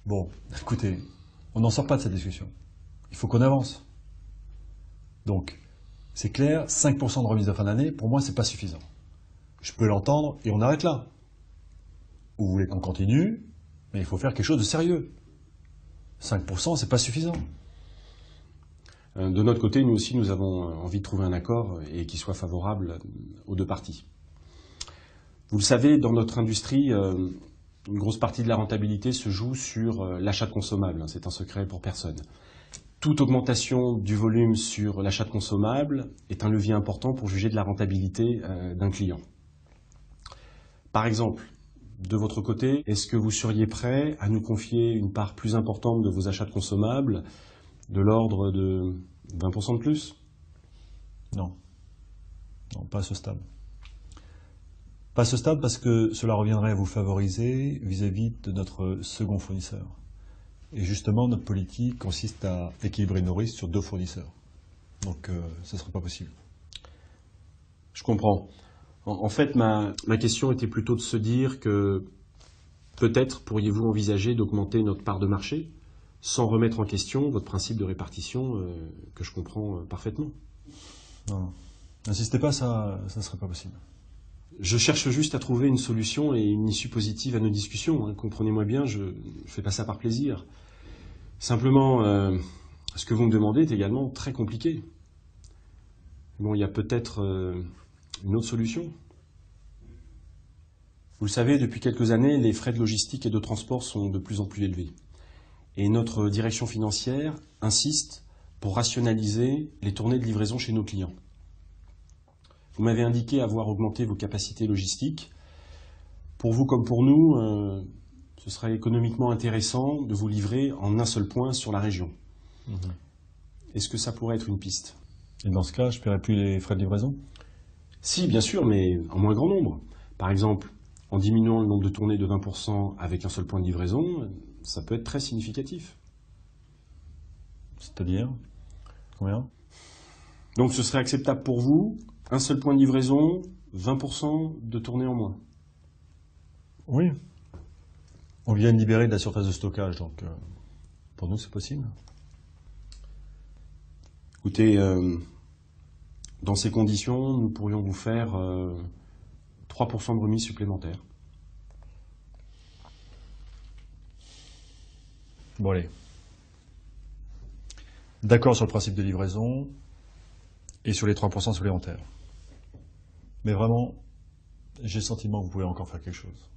Bon, écoutez, on n'en sort pas de cette discussion. Il faut qu'on avance. Donc, c'est clair, 5% de remise de fin d'année, pour moi, c'est pas suffisant. Je peux l'entendre et on arrête là. Ou vous voulez qu'on continue, mais il faut faire quelque chose de sérieux. 5%, c'est pas suffisant. De notre côté, nous aussi, nous avons envie de trouver un accord et qui soit favorable aux deux parties. Vous le savez, dans notre industrie, une grosse partie de la rentabilité se joue sur l'achat de consommables. C'est un secret pour personne. Toute augmentation du volume sur l'achat de consommables est un levier important pour juger de la rentabilité d'un client. Par exemple, de votre côté, est-ce que vous seriez prêt à nous confier une part plus importante de vos achats de consommables, de l'ordre de 20% de plus? Non. Non, pas à ce stade. Pas à ce stade parce que cela reviendrait à vous favoriser vis-à-vis de notre second fournisseur. Et justement, notre politique consiste à équilibrer nos risques sur 2 fournisseurs. Donc, ça ne serait pas possible. Je comprends. En fait, ma question était plutôt de se dire que peut-être pourriez-vous envisager d'augmenter notre part de marché sans remettre en question votre principe de répartition que je comprends parfaitement. Non, n'insistez pas, ça ne serait pas possible. Je cherche juste à trouver une solution et une issue positive à nos discussions. Hein. Comprenez-moi bien, je ne fais pas ça par plaisir. Simplement, ce que vous me demandez est également très compliqué. Bon, il y a peut-être une autre solution. Vous le savez, depuis quelques années, les frais de logistique et de transport sont de plus en plus élevés. Et notre direction financière insiste pour rationaliser les tournées de livraison chez nos clients. Vous m'avez indiqué avoir augmenté vos capacités logistiques. Pour vous comme pour nous, ce serait économiquement intéressant de vous livrer en un seul point sur la région. Est-ce que ça pourrait être une piste? Et dans ce cas, je ne paierai plus les frais de livraison? Si, bien sûr, mais en moins grand nombre. Par exemple, en diminuant le nombre de tournées de 20% avec un seul point de livraison, ça peut être très significatif. C'est-à-dire combien? Donc ce serait acceptable pour vous, un seul point de livraison, 20% de tournées en moins. Oui. On vient de libérer de la surface de stockage, donc pour nous c'est possible. Écoutez, dans ces conditions, nous pourrions vous faire 3% de remise supplémentaire. Bon allez. D'accord sur le principe de livraison et sur les 3% supplémentaires. Mais vraiment, j'ai le sentiment que vous pouvez encore faire quelque chose.